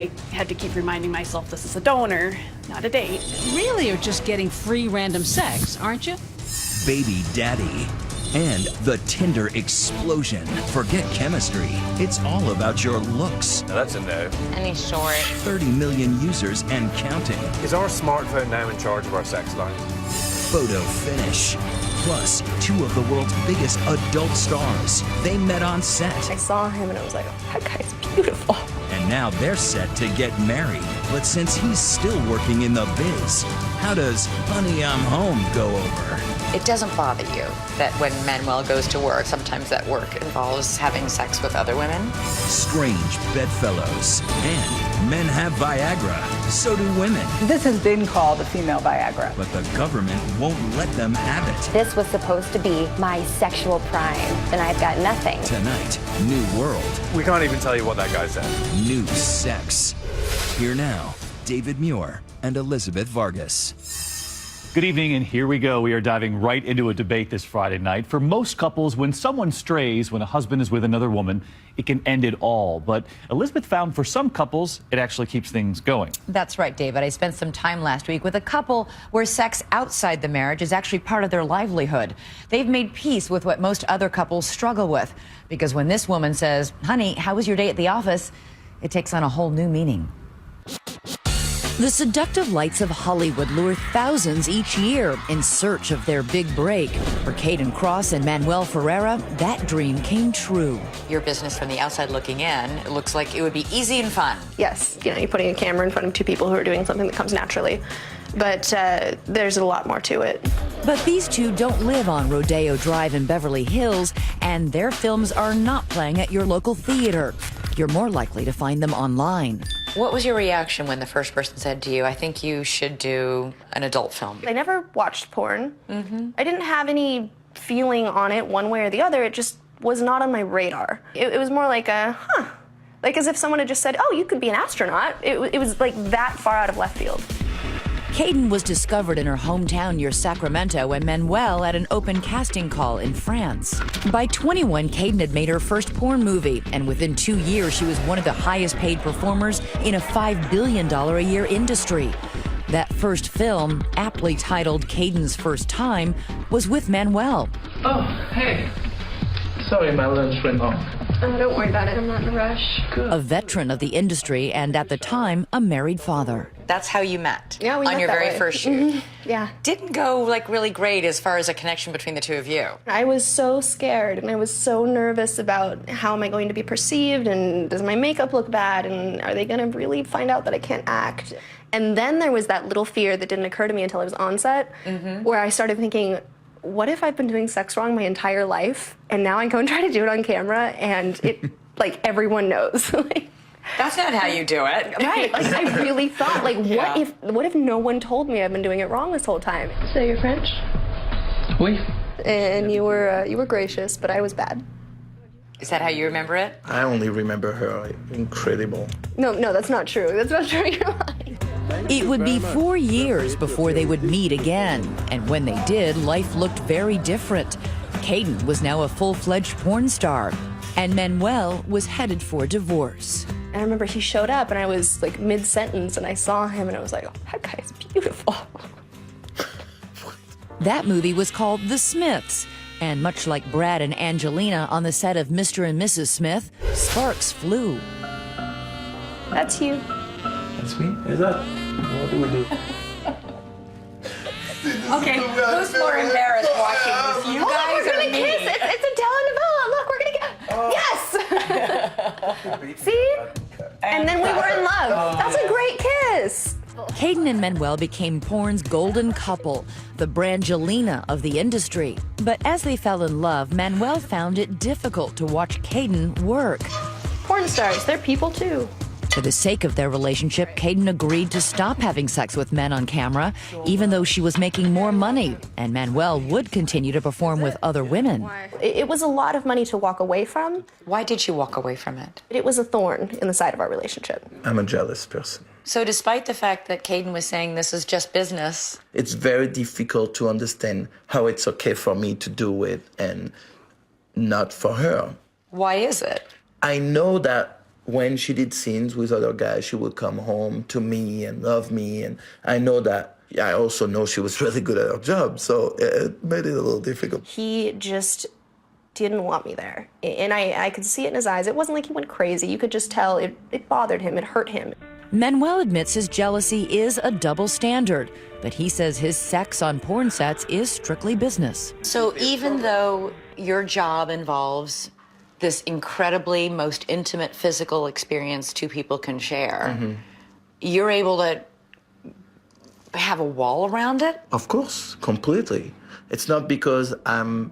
I had to keep reminding myself this is a donor, not a date. Really, you're just getting free random sex, aren't you? Baby daddy. And the Tinder explosion. Forget chemistry. It's all about your looks. Now that's a no. And he's short. 30 million users and counting. Is our smartphone now in charge of our sex life? Photo finish. Plus, two of the world's biggest adult stars. They met on set. I saw him and I was like, oh, that guy's beautiful. And now they're set to get married. But since he's still working in the biz, how does Honey, I'm Home go over? It doesn't bother you that when Manuel goes to work, sometimes that work involves having sex with other women? Strange bedfellows. And men have Viagra. So do women. This has been called a female Viagra. But the government won't let them have it. This was supposed to be my sexual prime, and I've got nothing. Tonight, New World. We can't even tell you what that guy said. New sex. Here now, David Muir and Elizabeth Vargas. Good evening, and here we go. We are diving right into a debate this Friday night. For most couples, when someone strays, when a husband is with another woman, it can end it all. But Elizabeth found for some couples, it actually keeps things going. That's right, David. I spent some time last week with a couple where sex outside the marriage is actually part of their livelihood. They've made peace with what most other couples struggle with. Because when this woman says, honey, how was your day at the office? It takes on a whole new meaning. The seductive lights of Hollywood lure thousands each year in search of their big break. For Caden Cross and Manuel Ferreira, that dream came true. Your business from the outside looking in, it looks like it would be easy and fun. Yes, you know, you're putting a camera in front of two people who are doing something that comes naturally. But there's a lot more to it. But these two don't live on Rodeo Drive in Beverly Hills, and their films are not playing at your local theater. You're more likely to find them online. What was your reaction when the first person said to you, I think you should do an adult film? I never watched porn. I didn't have any feeling on it one way or the other. It just was not on my radar. It was more like a, like as if someone had just said, oh, you could be an astronaut. It was like that far out of left field. Caden was discovered in her hometown near Sacramento and Manuel at an open casting call in France. By 21, Caden had made her first porn movie, and within 2 years, she was one of the highest paid performers in a $5 billion a year industry. That first film, aptly titled Caden's First Time, was with Manuel. Oh, hey. Sorry, my lunch went long. Oh, don't worry about it. I'm not in a rush. A veteran of the industry and at the time, a married father. That's how you met? Yeah, we on met your that very way. first shoot? Yeah. Didn't go like really great as far as a connection between the two of you. I was so scared and I was so nervous about how am I going to be perceived and does my makeup look bad and are they going to really find out that I can't act? And then there was that little fear that didn't occur to me until I was on set where I started thinking, what if I've been doing sex wrong my entire life and now I go and try to do it on camera and it like everyone knows. That's not how you do it. Right, like I really thought, like what if no one told me I've been doing it wrong this whole time? So you're French? Oui. And you were gracious, but I was bad. Is that how you remember it? I only remember her incredible. No, that's not true. That's not true. You're lying. It would be 4 years before they would meet again, and when they did, life looked very different. Caden was now a full-fledged porn star, and Manuel was headed for divorce. And I remember he showed up and I was like mid-sentence and I saw him and I was like, oh, that guy's beautiful. That movie was called The Smiths, and much like Brad and Angelina on the set of Mr. and Mrs. Smith, sparks flew. That's you. That's me? Is that? What do we do? Okay, who's more embarrassed watching this? You guys we're or gonna me? kiss. It's a telenovela. Look, we're gonna get. Yes. See? And then we were in love. That's a great kiss. Caden and Manuel became porn's golden couple, the Brangelina of the industry. But as they fell in love, Manuel found it difficult to watch Caden work. Porn stars, they're people too. For the sake of their relationship, Caden agreed to stop having sex with men on camera, even though she was making more money, and Manuel would continue to perform with other women. It was a lot of money to walk away from. Why did you walk away from it? It was a thorn in the side of our relationship. I'm a jealous person. So despite the fact that Caden was saying this is just business... It's very difficult to understand how it's okay for me to do it and not for her. Why is it? I know that when she did scenes with other guys, she would come home to me and love me. And I know that, I also know she was really good at her job, so it made it a little difficult. He just didn't want me there. And I could see it in his eyes. It wasn't like he went crazy. You could just tell it bothered him, it hurt him. Manuel admits his jealousy is a double standard, but he says his sex on porn sets is strictly business. So even though your job involves this incredibly most intimate physical experience two people can share, you're able to have a wall around it? Of course, completely. It's not because I'm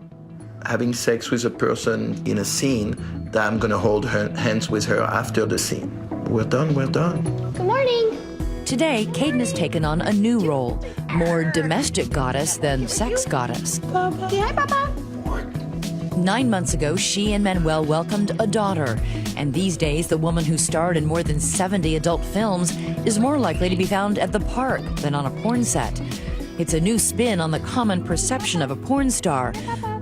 having sex with a person in a scene that I'm gonna hold hands with her after the scene. We're done, we're done. Good morning. Today, Caden has taken on a new role, more domestic goddess than sex goddess. Hi, Papa. 9 months ago, she and Manuel welcomed a daughter. And these days, the woman who starred in more than 70 adult films is more likely to be found at the park than on a porn set. It's a new spin on the common perception of a porn star.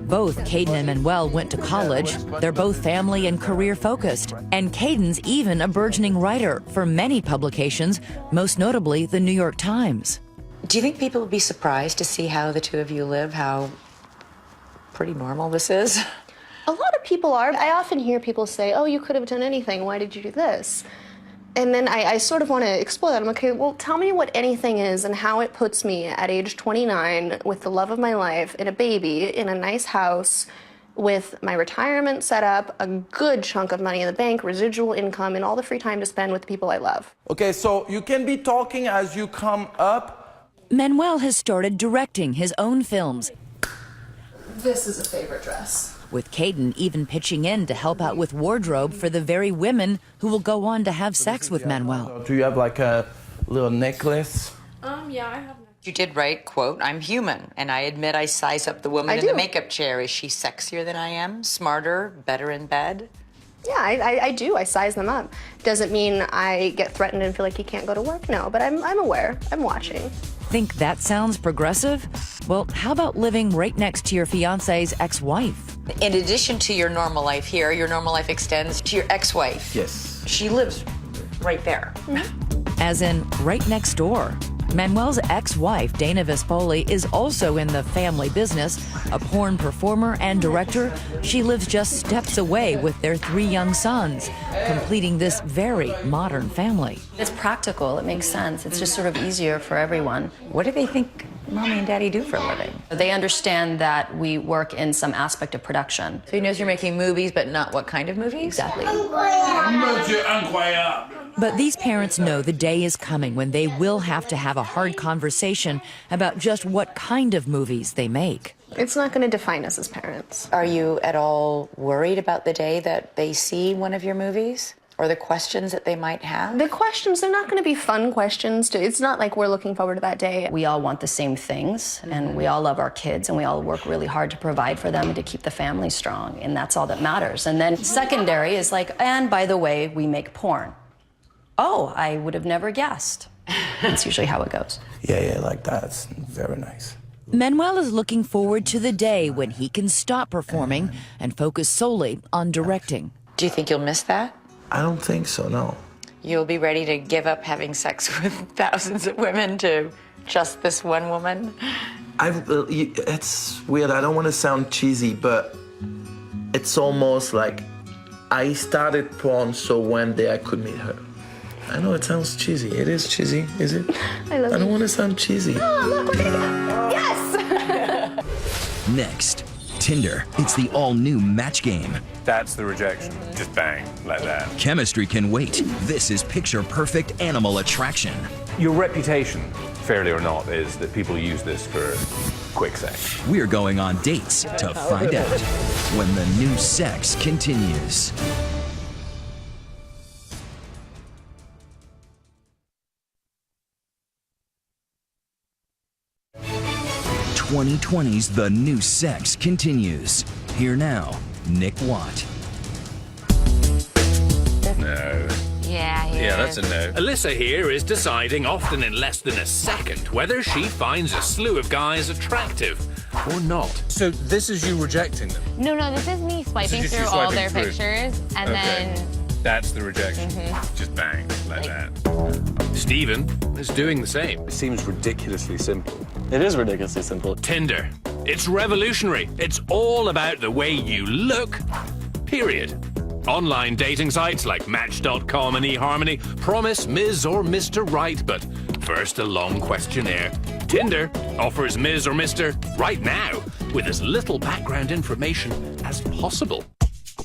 Both Caden and Manuel went to college. They're both family and career focused. And Caden's even a burgeoning writer for many publications, most notably the New York Times. Do you think people would be surprised to see how the two of you live, how pretty normal this is? A lot of people are. I often hear people say, oh, you could have done anything. Why did you do this? And then I sort of want to explore that. I'm like, okay, well, tell me what anything is and how it puts me at age 29 with the love of my life and a baby in a nice house with my retirement set up, a good chunk of money in the bank, residual income, and all the free time to spend with the people I love. Okay, so you can be talking as you come up. Manuel has started directing his own films. This is a favorite dress. With Caden even pitching in to help out with wardrobe for the very women who will go on to have sex with Manuel. Do you have like a little necklace? Yeah, I have. You did write, quote, I'm human, and I admit I size up the woman in the makeup chair. Is she sexier than I am? Smarter? Better in bed? Yeah, I do. I size them up. Doesn't mean I get threatened and feel like you can't go to work. No, but I'm aware. I'm watching. Think that sounds progressive? Well, how about living right next to your fiancé's ex-wife? In addition to your normal life here, your normal life extends to your ex-wife. Yes. She lives right there. As in, right next door. Manuel's ex-wife, Dana Vespoli, is also in the family business. A porn performer and director, she lives just steps away with their 3 young sons, completing this very modern family. It's practical, it makes sense. It's just sort of easier for everyone. What do they think Mommy and Daddy do for a living? They understand that we work in some aspect of production. So he knows you're making movies, but not what kind of movies? Exactly. But these parents know the day is coming when they will have to have a hard conversation about just what kind of movies they make. It's not going to define us as parents. Are you at all worried about the day that they see one of your movies? Or the questions that they might have? The questions, they're not going to be fun questions. It's not like we're looking forward to that day. We all want the same things, and we all love our kids, and we all work really hard to provide for them and to keep the family strong, and that's all that matters. And then secondary is like, and by the way, we make porn. Oh, I would have never guessed. That's usually how it goes. Yeah, like that. It's very nice. Manuel is looking forward to the day when he can stop performing and focus solely on directing. Do you think you'll miss that? I don't think so, no. You'll be ready to give up having sex with thousands of women to just this one woman? It's weird, I don't want to sound cheesy, but it's almost like I started porn so one day I could meet her. I know it sounds cheesy. It is cheesy, is it? I love you. I don't want to sound cheesy. Oh, look, we're gonna get... Yes! Next, Tinder. It's the all-new match game. That's the rejection. Just bang, like that. Chemistry can wait. This is picture-perfect animal attraction. Your reputation, fairly or not, is that people use this for quick sex. We're going on dates to find out when the new sex continues. 2020's The New Sex continues. Here now, Nick Watt. No. Yeah, that's a no. Alyssa here is deciding, often in less than a second, whether she finds a slew of guys attractive or not. So this is you rejecting them? No, this is me swiping through all their pictures and then That's the rejection. Just bang, like that. Stephen is doing the same. It seems ridiculously simple. It is ridiculously simple. Tinder. It's revolutionary. It's all about the way you look, period. Online dating sites like Match.com and eHarmony promise Ms. or Mr. Right, but first a long questionnaire. Tinder offers Ms. or Mr. Right now with as little background information as possible.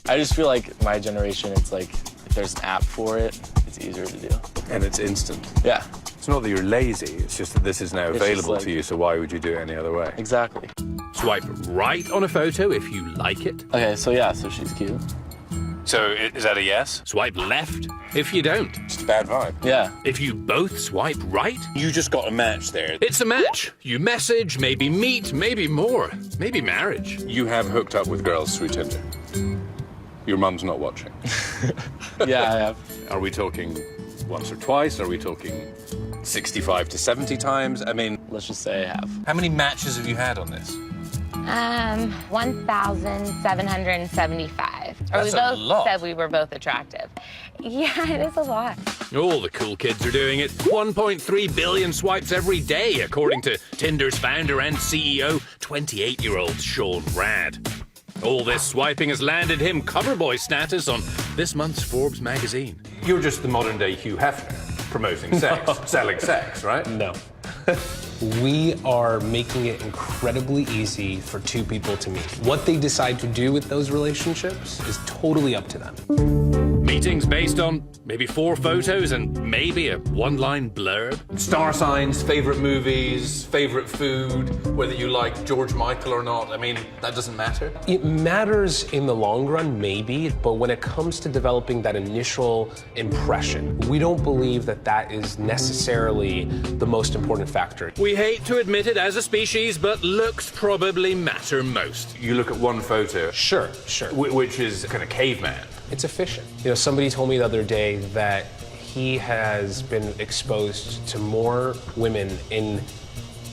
I just feel like my generation, it's like if there's an app for it, it's easier to do. And it's instant. Yeah. It's not that you're lazy, it's just that this is now It's available just to you, so why would you do it any other way? Exactly. Swipe right on a photo if you like it. Okay, so yeah, so she's cute. So is that a yes? Swipe left if you don't. Just a bad vibe. Yeah. If you both swipe right, You just got a match there. it's a match. You message, maybe meet, maybe more, maybe marriage. You have hooked up with girls through Tinder. Your mum's not watching. Yeah, I have. Are we talking once or twice? Are we talking 65 to 70 times? I mean, Let's just say I have. how many matches have you had on this? 1,775. Or we That's a both lot. said we were both attractive. Yeah, it is a lot. All the cool kids are doing it. 1.3 billion swipes every day, according to Tinder's founder and CEO, 28-year-old Sean Rad. All this swiping has landed him cover boy status on this month's Forbes magazine. You're just the modern day Hugh Hefner, promoting sex, selling sex, right? No. We are making it incredibly easy for two people to meet. What they decide to do with those relationships is totally up to them. Meetings based on maybe 4 photos and maybe a one-line blurb. Star signs, favorite movies, favorite food, whether you like George Michael or not. I mean, that doesn't matter. It matters in the long run, maybe, but when it comes to developing that initial impression, we don't believe that that is necessarily the most important factor. We hate to admit it as a species, but looks probably matter most. You look at one photo, Sure. which is kind of caveman. It's efficient. You know, somebody told me the other day that he has been exposed to more women in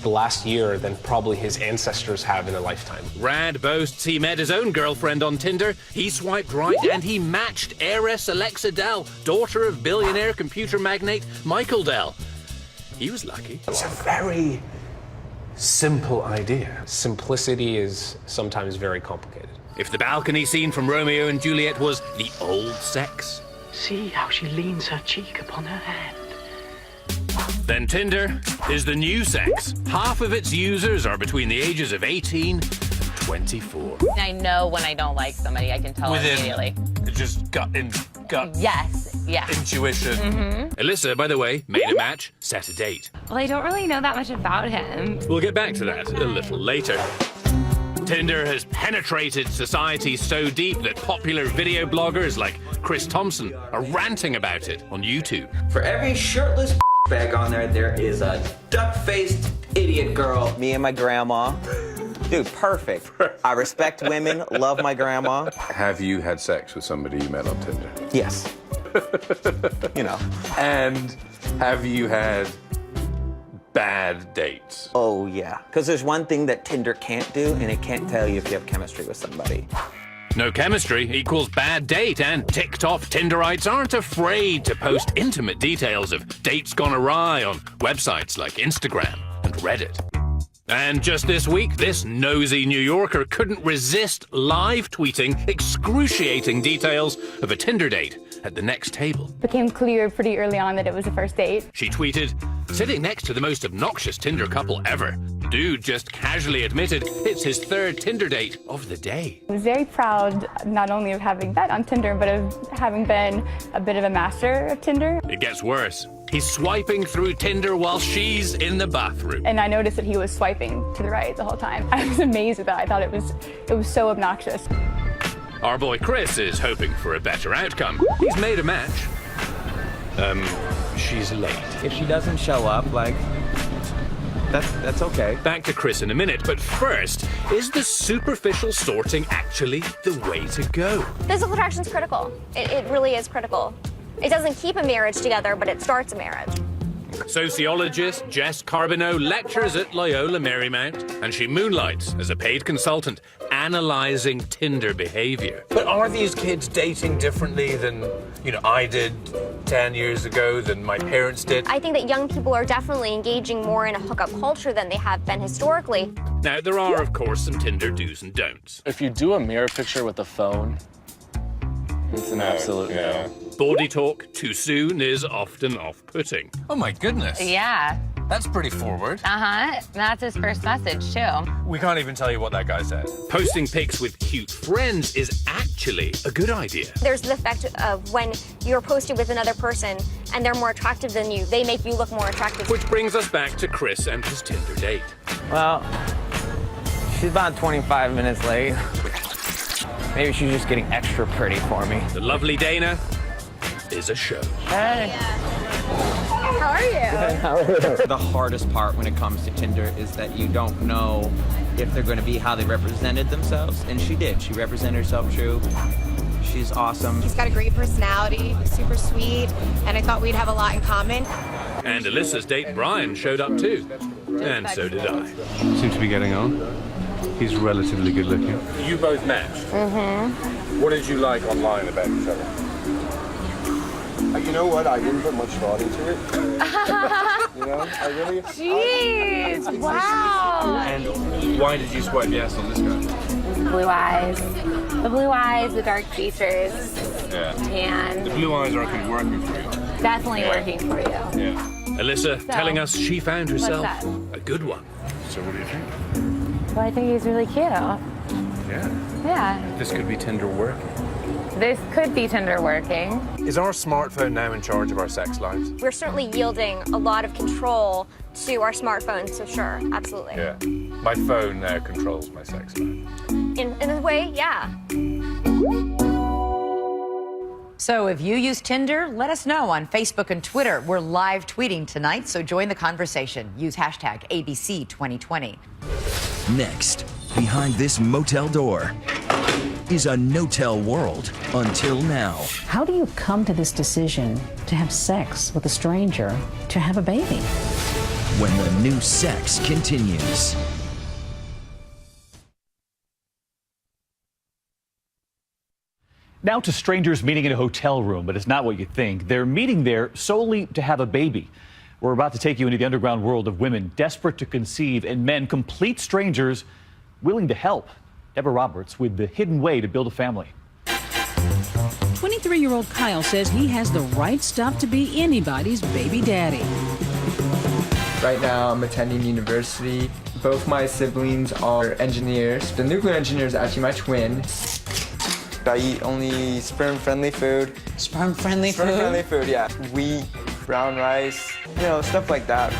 the last year than probably his ancestors have in a lifetime. Rad boasts he met his own girlfriend on Tinder. He swiped right and he matched heiress Alexa Dell, daughter of billionaire computer magnate Michael Dell. He was lucky. It's a very simple idea. Simplicity is sometimes very complicated. If the balcony scene from Romeo and Juliet was the old sex, See how she leans her cheek upon her hand. then Tinder is the new sex. Half of its users are between the ages of 18 and 24. I know when I don't like somebody, I can tell immediately. Just gut Yes, yeah. intuition. Alyssa, by the way, made a match, set a date. Well, I don't really know that much about him. We'll get back to that a little later. Tinder has penetrated society so deep that popular video bloggers like Chris Thompson are ranting about it on YouTube. For every shirtless bag on there, there is a duck-faced idiot girl. Me and my grandma. Dude, perfect. I respect women, love my grandma. Have you had sex with somebody you met on Tinder? Yes. You know. And have you had bad dates? Oh, yeah. Because there's one thing that Tinder can't do, and it can't tell you if you have chemistry with somebody. No chemistry equals bad date, and ticked-off Tinderites aren't afraid to post intimate details of dates gone awry on websites like Instagram and Reddit. And just this week, this nosy New Yorker couldn't resist live tweeting excruciating details of a Tinder date at the next table. Became clear pretty early on that it was a first date. She tweeted, "Sitting next to the most obnoxious Tinder couple ever. Dude just casually admitted it's his 3rd Tinder date of the day." I was very proud not only of having met on Tinder, but of having been a bit of a master of Tinder. It gets worse. He's swiping through Tinder while she's in the bathroom. And I noticed that he was swiping to the right the whole time. I was amazed at that. I thought it was so obnoxious. Our boy Chris is hoping for a better outcome. He's made a match. She's late. If she doesn't show up, like, that's okay. Back to Chris in a minute, but first, is the superficial sorting actually the way to go? Physical attraction is critical. It really is critical. It doesn't keep a marriage together, but it starts a marriage. Sociologist Jess Carbonneau lectures at Loyola Marymount, and she moonlights as a paid consultant analysing Tinder behaviour. But are these kids dating differently than, I did 10 years ago, than my parents did? I think that young people are definitely engaging more in a hookup culture than they have been historically. Now, there are, of course, some Tinder do's and don'ts. If you do a mirror picture with a phone, it's an absolute no. Body talk too soon is often off-putting. Oh my goodness. Yeah. That's pretty forward. That's his first message, too. We can't even tell you what that guy said. Posting pics with cute friends is actually a good idea. There's the effect of when you're posted with another person and they're more attractive than you, they make you look more attractive. Which brings us back to Chris and his Tinder date. Well, she's about 25 minutes late. Maybe she's just getting extra pretty for me. The lovely Dana is a show. Hey. How are you? The hardest part when it comes to Tinder is that you don't know if they're going to be how they represented themselves. And she did. She represented herself true. She's awesome. He's got a great personality, super sweet, and I thought we'd have a lot in common. And Alyssa's date, Brian, showed up too. And so did I. Seem to be getting on. He's relatively good looking. You both matched? Mm-hmm. What did you like online about each other? You know what? I didn't put much thought into it. I really... Jeez, wow. And why did you swipe yes on this guy? Blue eyes. The blue eyes, the dark features. Yeah. Tan. The blue eyes are working for you. Definitely working for you. Yeah. Alyssa telling us she found herself a good one. So what do you think? Well, I think he's really cute. Yeah. Yeah. This could be Tinder working. This could be Tinder working. Is our smartphone now in charge of our sex lives? We're certainly yielding a lot of control to our smartphones, so sure, absolutely. Yeah. My phone now controls my sex life. In a way, yeah. So if you use Tinder, let us know on Facebook and Twitter. We're live tweeting tonight, so join the conversation. Use hashtag ABC2020. Next, behind this motel door is a no-tell world until now. How do you come to this decision to have sex with a stranger, to have a baby? When the new sex continues. Now to strangers meeting in a hotel room, but it's not what you think. They're meeting there solely to have a baby. We're about to take you into the underground world of women desperate to conceive and men, complete strangers, willing to help. Deborah Roberts with the hidden way to build a family. 23-year-old Kyle says he has the right stuff to be anybody's baby daddy. Right now I'm attending university. Both my siblings are engineers. The nuclear engineer is actually my twin. I eat only sperm-friendly food. Sperm-friendly food? Sperm-friendly food, yeah. Wheat, brown rice, stuff like that.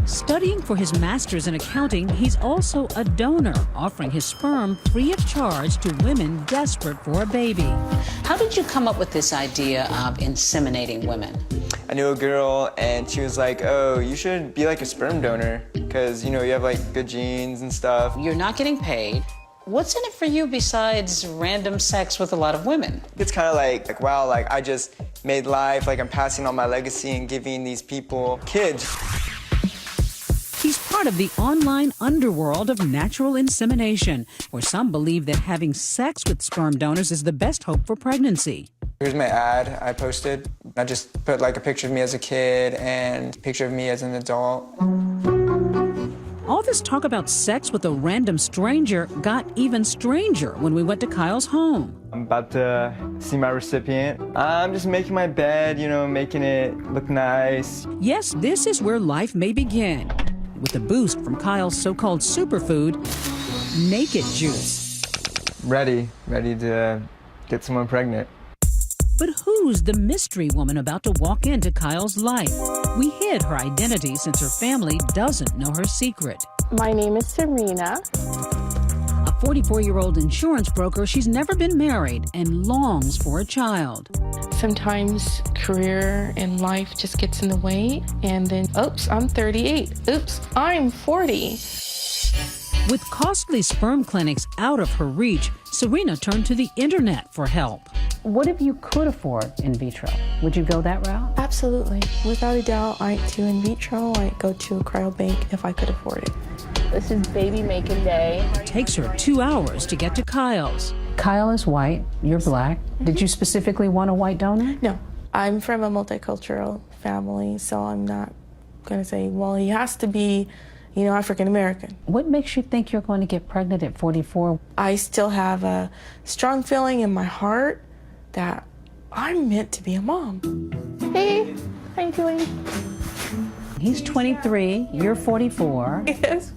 Studying for his master's in accounting, he's also a donor, offering his sperm free of charge to women desperate for a baby. How did you come up with this idea of inseminating women? I knew a girl and she was like, oh, you should be like a sperm donor because, you have like good genes and stuff. You're not getting paid. What's in it for you besides random sex with a lot of women? It's kind of like, wow, like I just made life, like I'm passing on my legacy and giving these people kids. He's part of the online underworld of natural insemination, where some believe that having sex with sperm donors is the best hope for pregnancy. Here's my ad I posted. I just put like a picture of me as a kid and a picture of me as an adult. All this talk about sex with a random stranger got even stranger when we went to Kyle's home. I'm about to see my recipient. I'm just making my bed, making it look nice. Yes, this is where life may begin, with a boost from Kyle's so-called superfood, Naked Juice. Ready to get someone pregnant. But who's the mystery woman about to walk into Kyle's life? We hid her identity since her family doesn't know her secret. My name is Serena. A 44-year-old insurance broker, she's never been married and longs for a child. Sometimes career and life just gets in the way, and then, oops, I'm 38. Oops, I'm 40. With costly sperm clinics out of her reach, Serena turned to the internet for help. What if you could afford in vitro? Would you go that route? Absolutely. Without a doubt, I'd do in vitro. I'd go to a cryobank if I could afford it. This is baby making day. It takes her 2 hours to get to Kyle's. Kyle is white, you're black. Did you specifically want a white donor? No. I'm from a multicultural family, so I'm not going to say, well, he has to be, African American. What makes you think you're going to get pregnant at 44? I still have a strong feeling in my heart that I'm meant to be a mom. Hey, how you doing? He's 23, you're 44. Yes.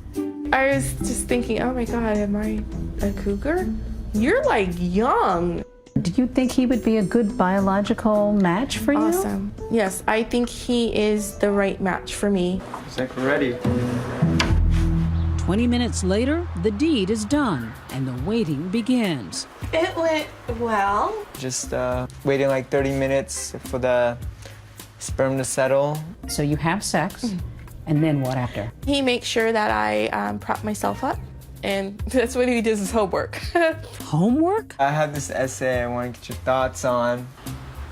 I was just thinking, oh my God, am I a cougar? You're like young. Do you think he would be a good biological match for you? Awesome. Yes, I think he is the right match for me. Looks like we're ready. 20 minutes later, the deed is done and the waiting begins. It went well. Just waiting like 30 minutes for the sperm to settle. So you have sex, and then what after? He makes sure that I prop myself up, and that's what he does his homework. Homework? I have this essay I want to get your thoughts on.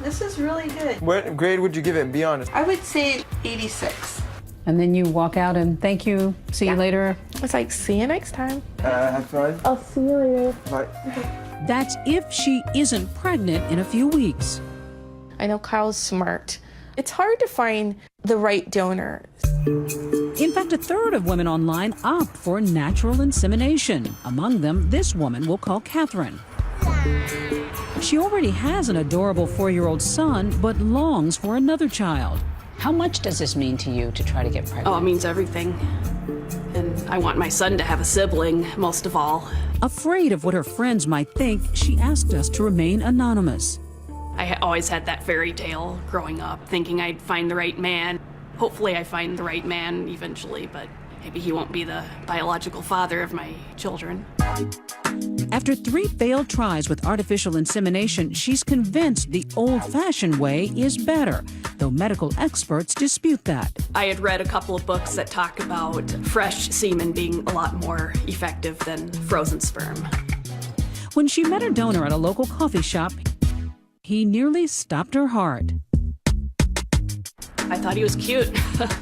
This is really good. What grade would you give it? Be honest. I would say 86. And then you walk out and thank you, see you later. It's like, see you next time. Have fun. I'll see you later. Bye. That's if she isn't pregnant in a few weeks. I know Kyle's smart. It's hard to find the right donor. In fact, a third of women online opt for natural insemination. Among them, this woman we'll call Catherine. She already has an adorable 4-year-old son, but longs for another child. How much does this mean to you to try to get pregnant? Oh, it means everything. And I want my son to have a sibling, most of all. Afraid of what her friends might think, she asked us to remain anonymous. I always had that fairy tale growing up, thinking I'd find the right man. Hopefully I find the right man eventually, but maybe he won't be the biological father of my children. After 3 failed tries with artificial insemination, she's convinced the old-fashioned way is better, though medical experts dispute that. I had read a couple of books that talk about fresh semen being a lot more effective than frozen sperm. When she met her donor at a local coffee shop, he nearly stopped her heart. I thought he was cute.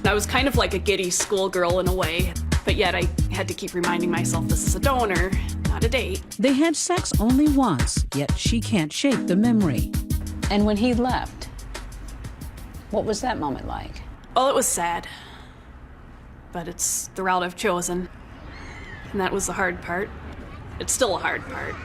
I was kind of like a giddy schoolgirl in a way, but yet I had to keep reminding myself this is a donor, not a date. They had sex only once, yet she can't shake the memory. And when he left, what was that moment like? Well, it was sad, but it's the route I've chosen, and that was the hard part. It's still a hard part.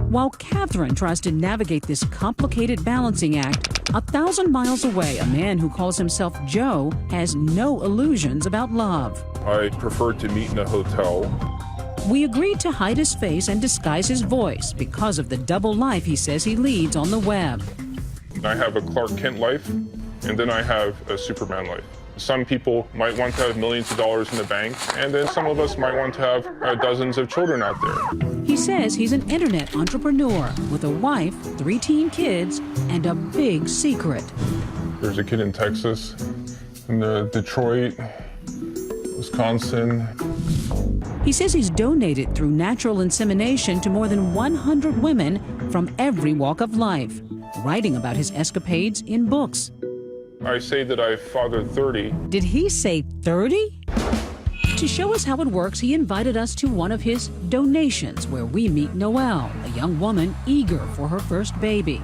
While Catherine tries to navigate this complicated balancing act, 1,000 miles away, a man who calls himself Joe has no illusions about love. I prefer to meet in a hotel. We agreed to hide his face and disguise his voice because of the double life he says he leads on the web. I have a Clark Kent life, and then I have a Superman life. Some people might want to have millions of dollars in the bank, and then some of us might want to have dozens of children out there. He says he's an internet entrepreneur with a wife, 3 teen kids, and a big secret. There's a kid in Texas, in Detroit, Wisconsin. He says he's donated through natural insemination to more than 100 women from every walk of life, writing about his escapades in books. I say that I've fathered 30. Did he say 30? To show us how it works, he invited us to one of his donations where we meet Noelle, a young woman eager for her first baby.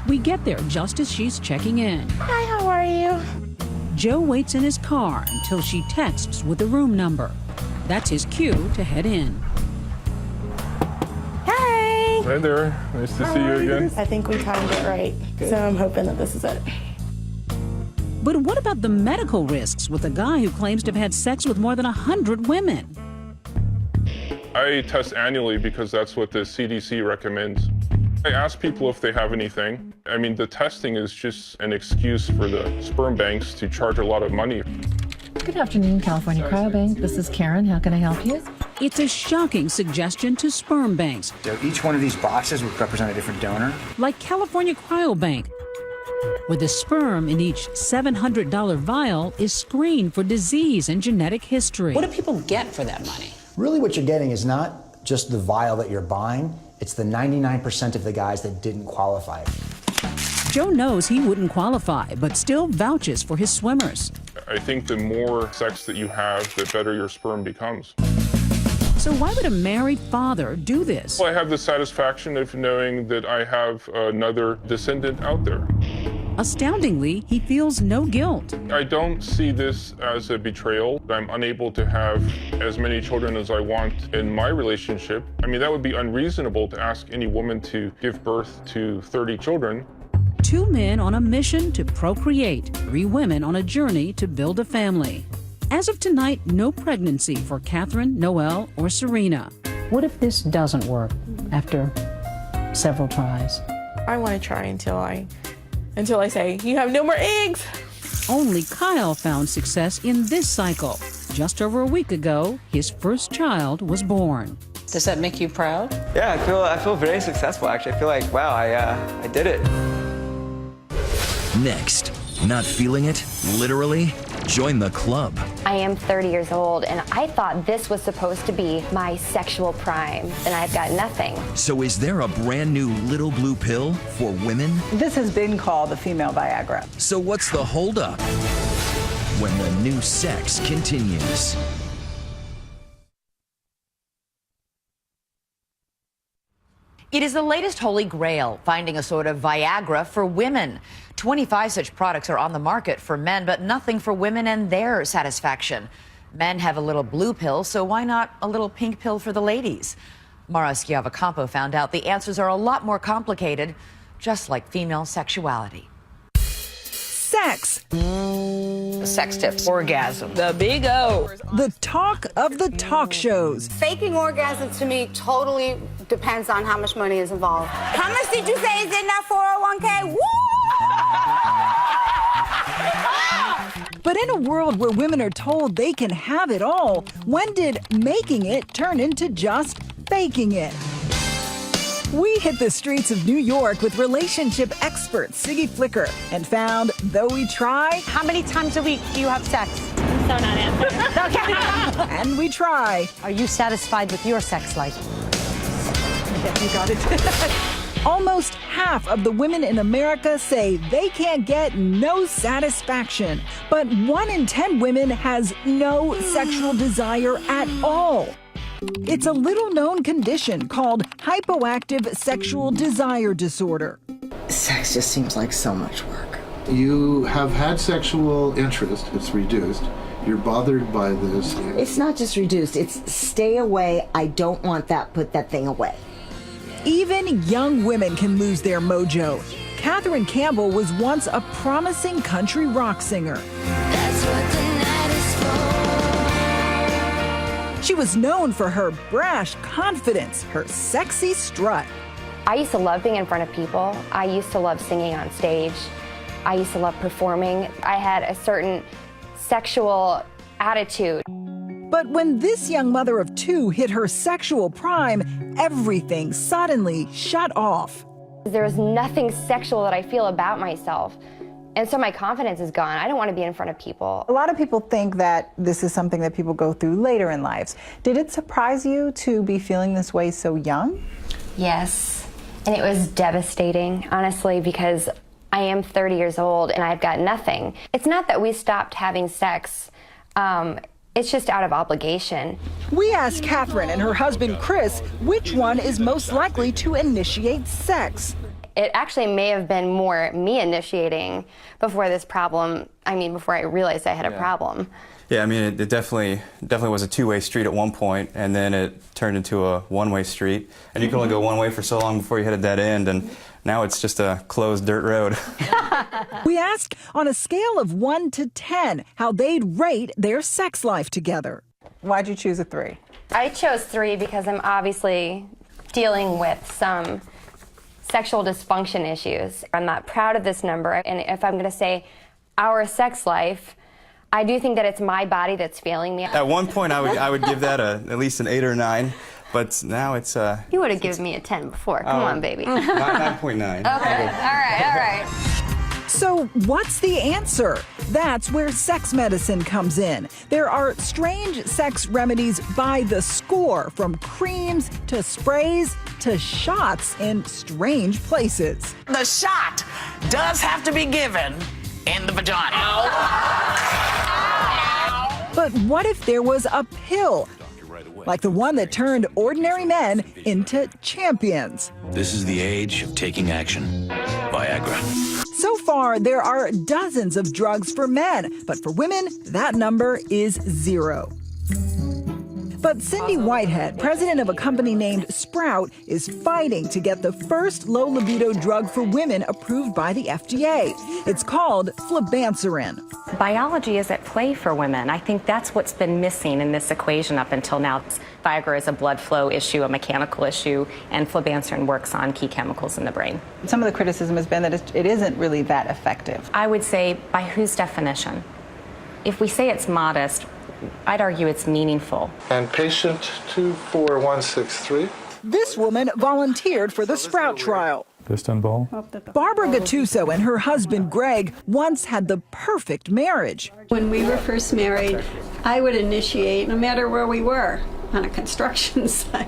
We get there just as she's checking in. Hi, how are you? Joe waits in his car until she texts with the room number. That's his cue to head in. Hi! Hi there. Nice to see you again. I think we timed it right, so I'm hoping that this is it. But what about the medical risks with a guy who claims to have had sex with more than 100 women? I test annually because that's what the CDC recommends. I ask people if they have anything. I mean, the testing is just an excuse for the sperm banks to charge a lot of money. Good afternoon, California Cryobank. This is Karen. How can I help you? It's a shocking suggestion to sperm banks. So each one of these boxes would represent a different donor. Like California Cryobank, where the sperm in each $700 vial is screened for disease and genetic history. What do people get for that money? Really what you're getting is not just the vial that you're buying, it's the 99% of the guys that didn't qualify. Joe knows he wouldn't qualify, but still vouches for his swimmers. I think the more sex that you have, the better your sperm becomes. So why would a married father do this? Well, I have the satisfaction of knowing that I have another descendant out there. Astoundingly, he feels no guilt. I don't see this as a betrayal. I'm unable to have as many children as I want in my relationship. I mean, that would be unreasonable to ask any woman to give birth to 30 children. 2 men on a mission to procreate, 3 women on a journey to build a family. As of tonight, no pregnancy for Catherine, Noel, or Serena. What if this doesn't work after several tries? I want to try until I say, you have no more eggs. Only Kyle found success in this cycle. Just over a week ago, his first child was born. Does that make you proud? Yeah, I feel very successful, actually. I feel like, wow, I did it. Next, not feeling it? Literally? Join the club. I am 30 years old, and I thought this was supposed to be my sexual prime, and I've got nothing. So is there a brand new little blue pill for women? This has been called the female Viagra. So what's the holdup? When the new sex continues. It is the latest holy grail, finding a sort of Viagra for women. 25 such products are on the market for men, but nothing for women and their satisfaction. Men have a little blue pill, so why not a little pink pill for the ladies? Mara Schiavocampo found out the answers are a lot more complicated, just like female sexuality. Sex. Sex tips. Orgasm. The big O. The talk of the talk shows. Faking orgasms to me totally depends on how much money is involved. How much did you say is in that 401k? Woo! But in a world where women are told they can have it all, when did making it turn into just faking it? We hit the streets of New York with relationship expert Siggy Flicker and found, though we try... How many times a week do you have sex? So not answering. Okay. And we try. Are you satisfied with your sex life? Yeah, you got it. Almost half of the women in America say they can't get no satisfaction. But 1 in 10 women has no sexual desire at all. It's a little-known condition called hypoactive sexual desire disorder. Sex just seems like so much work. You have had sexual interest, it's reduced. You're bothered by this. It's not just reduced, it's stay away, I don't want that, put that thing away. Even young women can lose their mojo. Catherine Campbell was once a promising country rock singer. She was known for her brash confidence, her sexy strut. I used to love being in front of people. I used to love singing on stage. I used to love performing. I had a certain sexual attitude. But when this young mother of 2 hit her sexual prime, everything suddenly shut off. There was nothing sexual that I feel about myself. And so my confidence is gone. I don't want to be in front of people. A lot of people think that this is something that people go through later in lives. Did it surprise you to be feeling this way so young? Yes, and it was devastating, honestly, because I am 30 years old and I've got nothing. It's not that we stopped having sex. It's just out of obligation. We asked Catherine and her husband Chris which one is most likely to initiate sex. It actually may have been more me initiating before this problem, before I realized I had a problem. Yeah, I mean, it definitely was a two-way street at one point, and then it turned into a one-way street. And you can only go one way for so long before you hit a dead end, and now it's just a closed dirt road. We asked on a scale of 1 to 10 how they'd rate their sex life together. Why'd you choose a 3? I chose 3 because I'm obviously dealing with some sexual dysfunction issues. I'm not proud of this number, and if I'm going to say our sex life, I do think that it's my body that's failing me. At one point, I would give that at least an 8 or 9, but now it's You would have given me a 10 before. Come on, baby. 9.9. Okay, all right. So what's the answer? That's where sex medicine comes in. There are strange sex remedies by the score, from creams to sprays to shots in strange places. The shot does have to be given in the vagina. But what if there was a pill, like the one that turned ordinary men into champions? This is the age of taking action. Viagra. So far, there are dozens of drugs for men, but for women, that number is 0. But Cindy Whitehead, president of a company named Sprout, is fighting to get the first low libido drug for women approved by the FDA. It's called flibanserin. Biology is at play for women. I think that's what's been missing in this equation up until now. Viagra is a blood flow issue, a mechanical issue, and flibanserin works on key chemicals in the brain. Some of the criticism has been that it isn't really that effective. I would say, by whose definition? If we say it's modest, I'd argue it's meaningful. And patient 24163. This woman volunteered for the Sprout trial. Istanbul. Barbara Gattuso and her husband Greg once had the perfect marriage. When we were first married, I would initiate no matter where we were, on a construction site,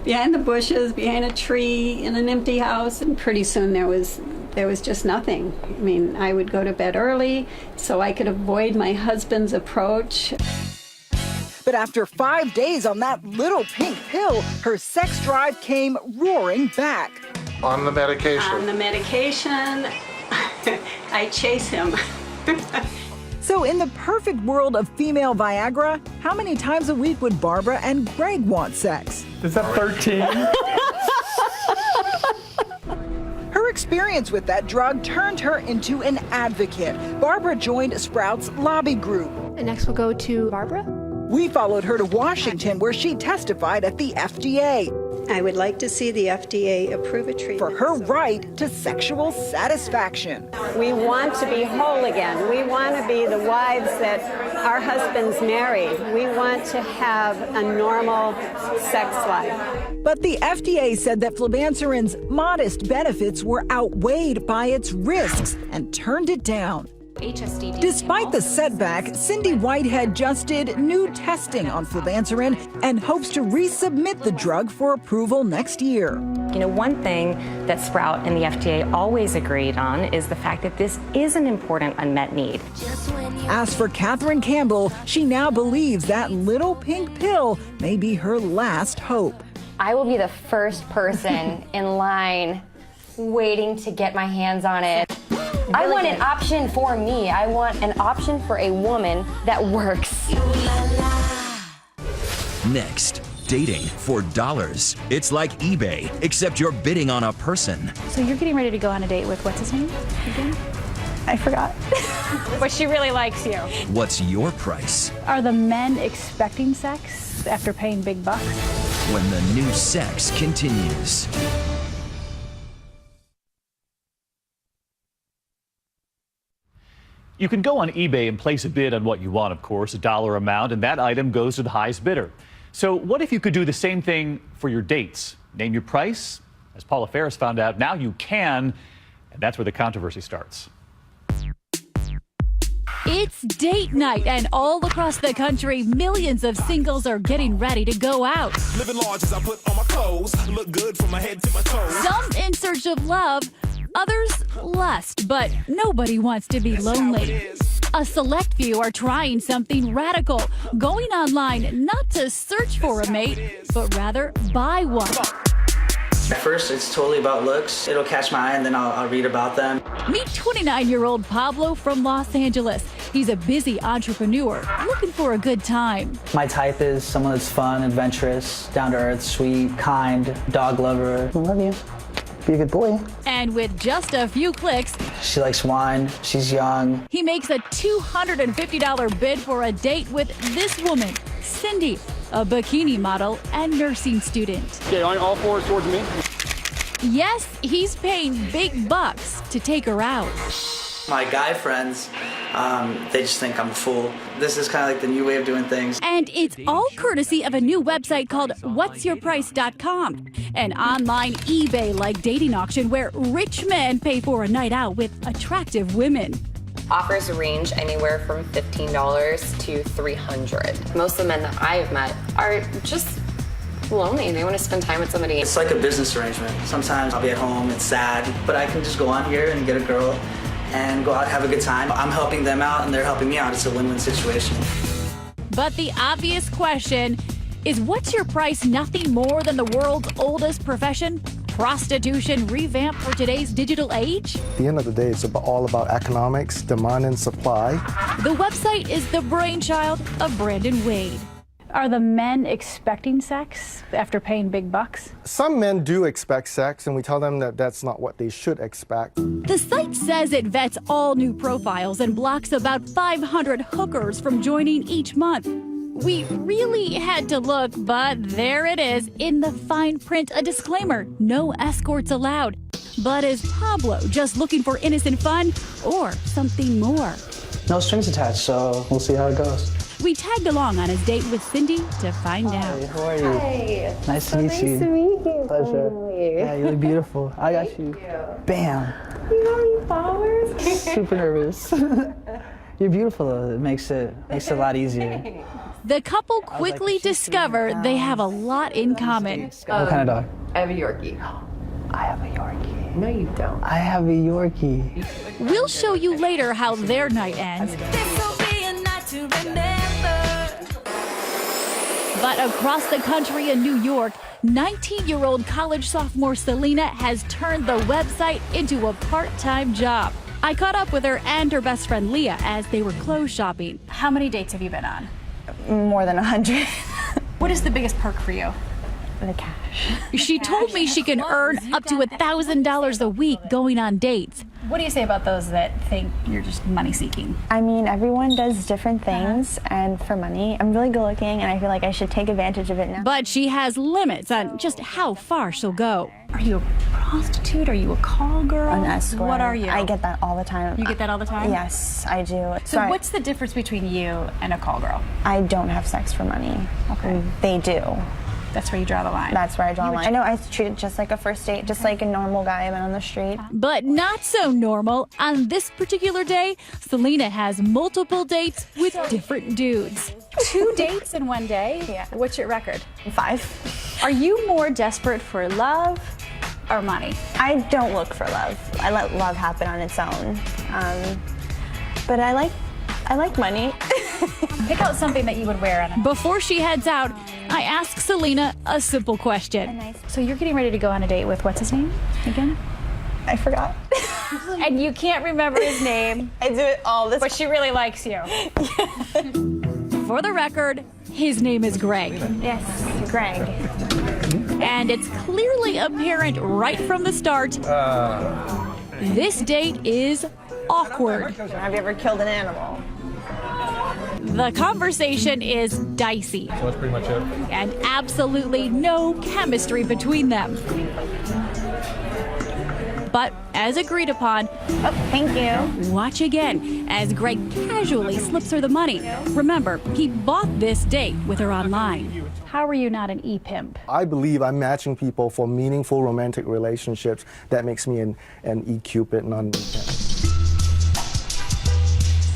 behind the bushes, behind a tree, in an empty house, and pretty soon there was just nothing. I mean, I would go to bed early so I could avoid my husband's approach. But after 5 days on that little pink pill, her sex drive came roaring back. On the medication. On the medication, I chase him. So in the perfect world of female Viagra, how many times a week would Barbara and Greg want sex? Is that 13? Her experience with that drug turned her into an advocate. Barbara joined Sprout's lobby group. And next we'll go to Barbara. We followed her to Washington, where she testified at the FDA. I would like to see the FDA approve a treatment for her right to sexual satisfaction. We want to be whole again. We want to be the wives that our husbands married. We want to have a normal sex life. But the FDA said that flibanserin's modest benefits were outweighed by its risks and turned it down. Despite the setback, Cindy Whitehead just did new testing on flibanserin and hopes to resubmit the drug for approval next year. You know, one thing that Sprout and the FDA always agreed on is the fact that this is an important unmet need. As for Catherine Campbell, she now believes that little pink pill may be her last hope. I will be the first person in line waiting to get my hands on it. I want an option for me. I want an option for a woman that works. Next, dating for dollars. It's like eBay, except you're bidding on a person. So you're getting ready to go on a date with what's his name again? I forgot. But she really likes you. What's your price? Are the men expecting sex after paying big bucks? When the new sex continues. You can go on eBay and place a bid on what you want, of course, a dollar amount, and that item goes to the highest bidder. So what if you could do the same thing for your dates? Name your price? As Paula Ferris found out, now you can, and that's where the controversy starts. It's date night, and all across the country, millions of singles are getting ready to go out. Living large as I put on my clothes, look good from my head to my toes. Some in search of love, others lust, but nobody wants to be lonely. A select few are trying something radical, going online not to search for a mate, but rather buy one. At first, it's totally about looks. It'll catch my eye, and then I'll read about them. Meet 29-year-old Pablo from Los Angeles. He's a busy entrepreneur looking for a good time. My type is someone that's fun, adventurous, down-to-earth, sweet, kind, dog lover. I love you. Be a good boy. And with just a few clicks, she likes wine, she's young. He makes a $250 bid for a date with this woman, Cindy, a bikini model and nursing student. Okay, on all fours towards me. Yes, he's paying big bucks to take her out. My guy friends They just think I'm a fool. This is kind of like the new way of doing things. And it's all courtesy of a new website called whatsyourprice.com, an online eBay-like dating auction where rich men pay for a night out with attractive women. Offers range anywhere from $15 to $300. Most of the men that I've met are just lonely. They want to spend time with somebody. It's like a business arrangement. Sometimes I'll be at home, it's sad, but I can just go on here and get a girl and go out and have a good time. I'm helping them out and they're helping me out. It's a win-win situation. But the obvious question is, what's your price nothing more than the world's oldest profession? Prostitution revamped for today's digital age? At the end of the day, it's all about economics, demand and supply. The website is the brainchild of Brandon Wade. Are the men expecting sex after paying big bucks? Some men do expect sex, and we tell them that that's not what they should expect. The site says it vets all new profiles and blocks about 500 hookers from joining each month. We really had to look, but there it is in the fine print, a disclaimer: no escorts allowed. But is Pablo just looking for innocent fun or something more? No strings attached, so we'll see how it goes. We tagged along on his date with Cindy to find out. How are you? Hi. Nice to meet you. Nice to meet you. Pleasure. Finally. Yeah, you look beautiful. I got you. Bam. You got me flowers? Super nervous. You're beautiful though. It makes it a lot easier. The couple quickly discovered they have a lot in common. What kind of dog? I have a Yorkie. I have a Yorkie. No, you don't. I have a Yorkie. We'll show you later how their night ends. But across the country in New York, 19-year-old college sophomore Selena has turned the website into a part-time job. I caught up with her and her best friend Leah as they were clothes shopping. How many dates have you been on? More than 100. What is the biggest perk for you? The cash. She told me she can earn up to $1,000 a week going on dates. What do you say about those that think you're just money seeking? I mean, everyone does different things, and for money, I'm really good looking, and I feel like I should take advantage of it now. But she has limits on just how far she'll go. Are you a prostitute? Are you a call girl? An escort. What are you? I get that all the time. You get that all the time? Yes, I do. So what's the difference between you and a call girl? I don't have sex for money. Okay. They do. That's where you draw the line. That's where I draw the line. I know I treat it just like a first date, just like a normal guy I met on the street. But not so normal. On this particular day, Selena has multiple dates with different dudes. 2 dates in one day? Yeah. What's your record? 5. Are you more desperate for love or money? I don't look for love. I let love happen on its own. But I like money. Pick out something that you would wear on it. Before she heads out, I ask Selena a simple question. So you're getting ready to go on a date with, what's his name again? I forgot. And you can't remember his name. I do it all this But she really likes you. For the record, his name is Greg. Yes, Greg. And it's clearly apparent right from the start, this date is awkward. Have you ever killed an animal? The conversation is dicey. So that's pretty much it. And absolutely no chemistry between them. But as agreed upon, thank you. Watch again as Greg casually slips her the money. Remember, he bought this date with her online. How are you not an e-pimp? I believe I'm matching people for meaningful romantic relationships. That makes me an e-Cupid, not an e-pimp.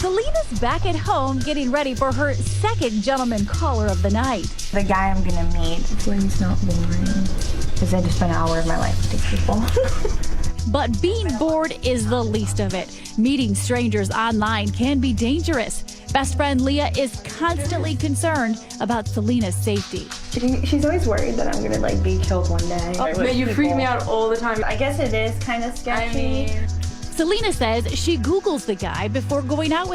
Selena's back at home getting ready for her second gentleman caller of the night. The guy I'm gonna meet, hopefully he's not boring, because I just spent an hour of my life with these people. But being bored is the least of it. Meeting strangers online can be dangerous. Best friend Leah is constantly concerned about Selena's safety. She's always worried that I'm gonna be killed one day. But you freak me out all the time. I guess it is kind of sketchy. Selena says she Googles the guy before going out with